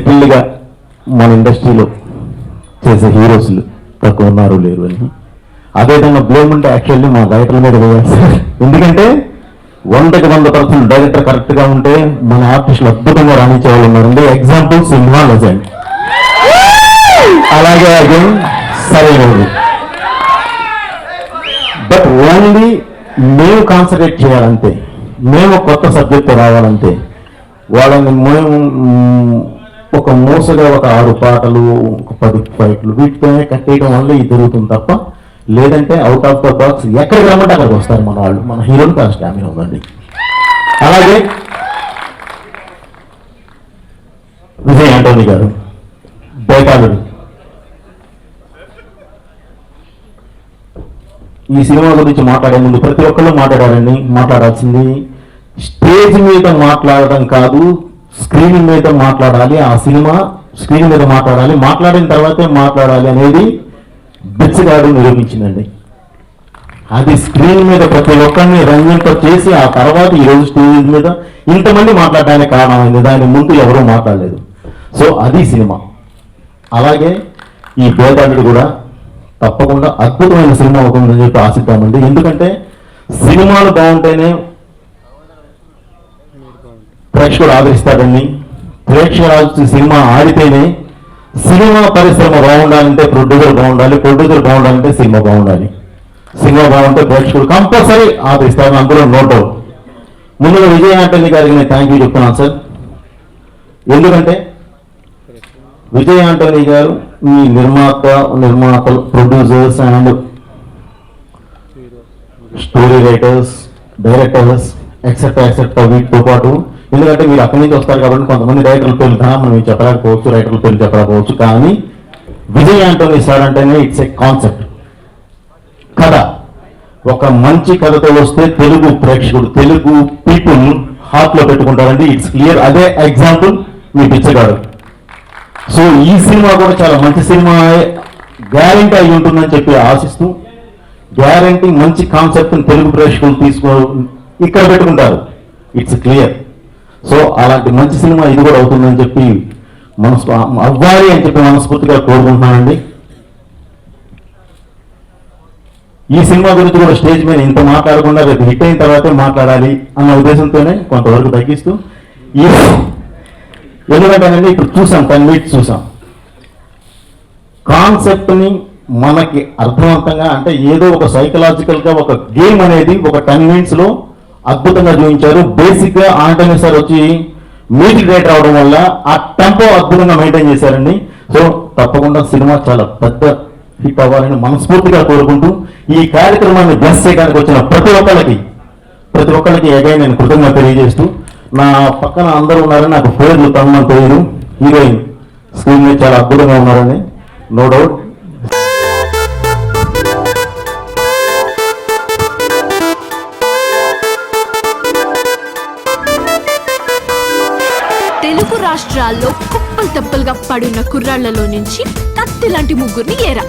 లిటిల్గా మన ఇండస్ట్రీలో చేసే హీరోస్లు తక్కువ ఉన్నారు లేరు అని. అదేవిధంగా బ్లేమ్ ఉంటే యాక్చువల్లీ మా రైటర్ల మీద వేయాలి. ఎందుకంటే 100% డైరెక్టర్ కరెక్ట్గా ఉంటే మన ఆర్టిస్టులు అద్భుతంగా రాణించే వాళ్ళు ఉన్నారండి. ఎగ్జాంపుల్ సింహా లెజెండ్, అలాగే అగైన్ సరైనది. బట్ ఓన్లీ మేము కాన్సన్ట్రేట్ చేయాలంటే, మేము కొత్త సబ్జెక్ట్ రావాలంటే వాళ్ళని మేము ఒక మోసగా ఒక 6 పాటలు, ఒక 10 ఫైట్లు వీటితోనే కట్టేయడం వల్ల ఇది జరుగుతుంది తప్ప, లేదంటే అవుట్ ఆఫ్ ద బాక్స్ ఎక్కడికి రమ్మంటే అక్కడికి వస్తారు మన వాళ్ళు. మన హీరోకి ఆ స్టామినా ఉందండి. అలాగే విజయ్ ఆంటోనీ గారు బేతాళుడు, ఈ సినిమా గురించి మాట్లాడే ముందు ప్రతి ఒక్కళ్ళు మాట్లాడారండి. మాట్లాడాల్సింది స్టేజ్ మీద మాట్లాడడం కాదు, స్క్రీన్ మీద మాట్లాడాలి. ఆ సినిమా స్క్రీన్ మీద మాట్లాడాలి, మాట్లాడిన తర్వాతే మాట్లాడాలి అనేది బిచ్చగాడు నిరూపించిందండి. అది స్క్రీన్ మీద ప్రతి ఒక్కరిని రంజింప చేసి ఆ తర్వాత ఈరోజు స్టేజ్ మీద ఇంతమంది మాట్లాడడానికి కారణమైంది. దాని ముందు ఎవరూ మాట్లాడలేదు. సో అది సినిమా. అలాగే ఈ బేతాళుడు కూడా తప్పకుండా అద్భుతమైన సినిమా అవుతుందని చెప్పి ఆశిద్దామండి. ఎందుకంటే సినిమాలు బాగుంటేనే ప్రేక్షకుడు ఆదరిస్తాడండి. ప్రేక్షకుడు సినిమా ఆడితేనే, సినిమా పరిశ్రమ బాగుండాలంటే ప్రొడ్యూసర్ బాగుండాలి, ప్రొడ్యూసర్ బాగుండాలంటే సినిమా బాగుండాలి. సినిమా బాగుంటే ప్రేక్షకుడు కంపల్సరీ ఆదరిస్తాడు, అందులో నో డౌట్. ముందుగా విజయ్ ఆంటోనీ గారికి నేను థ్యాంక్ యూ చెప్తున్నాను సార్. ఎందుకంటే విజయ్ ఆంటోనీ గారు ఈ నిర్మాతలు, producers and story writers, directors etcetera వీటితో పాటు, ఎందుకంటే మీరు అక్కడి నుంచి వస్తారు కాబట్టి కొంతమంది రైటర్ల పేర్లు మనం చెప్పలేకపోవచ్చు, రైటర్ల పేర్లు చెప్పలేకపోవచ్చు. కానీ విజయ్ ఆంటోనీ సార్ అంటేనే ఇట్స్ ఏ కాన్సెప్ట్. కథ ఒక మంచి కథతో వస్తే తెలుగు ప్రేక్షకుడు, తెలుగు పీపుల్ హార్ట్లో పెట్టుకుంటారండి. It's clear. అదే ఎగ్జాంపుల్ మీ బిచ్చగాడు. సో ఈ సినిమా కూడా చాలా మంచి సినిమా గ్యారంటీ అయి ఉంటుందని చెప్పి ఆశిస్తూ, గ్యారంటీ మంచి కాన్సెప్ట్ తెలుగు ప్రేక్షకులు ఇక్కడ పెట్టుకుంటారు. It's clear. సో అలాంటి మంచి సినిమా ఇది కూడా అవుతుందని చెప్పి అవ్వాలి అని చెప్పి మనస్ఫూర్తిగా కోరుకుంటున్నానండి. ఈ సినిమా గురించి కూడా స్టేజ్ మీద ఇంత మాట్లాడకుండా రేపు హిట్ అయిన తర్వాతే మాట్లాడాలి అన్న ఉద్దేశంతోనే కొంతవరకు తగ్గిస్తూ, ఎందుకంటేనండి ఇప్పుడు చూసాం 10 minutes చూసాం. కాన్సెప్ట్ని మనకి అర్థవంతంగా, అంటే ఏదో ఒక సైకలాజికల్గా ఒక గేమ్ అనేది ఒక 10 minutes అద్భుతంగా చూపించారు. బేసిక్గా ఆంటోనీ సార్ వచ్చి మ్యూజిక్ డైరెక్టర్ అవడం వల్ల ఆ టెంపో అద్భుతంగా మెయింటైన్ చేశారండి. సో తప్పకుండా సినిమా చాలా పెద్ద హిట్ అవ్వాలని మనస్ఫూర్తిగా కోరుకుంటూ, ఈ కార్యక్రమాన్ని బ్లెస్ చేయడానికి వచ్చిన ప్రతి ఒక్కరికి అగైన్ నేను కృతజ్ఞత తెలియజేస్తూ, నా పక్కన అందరూ ఉన్నారని నాకు పేర్లు తమ్మని తెలియదు. హీరోయిన్ స్క్రీన్ మీద చాలా అద్భుతంగా ఉన్నారని నో డౌట్. తెలుగు రాష్ట్రాల్లో కుప్పలు తెప్పలుగా పడున్న కుర్రాళ్లలో నుంచి కత్తి లాంటి ముగ్గురిని ఏరా.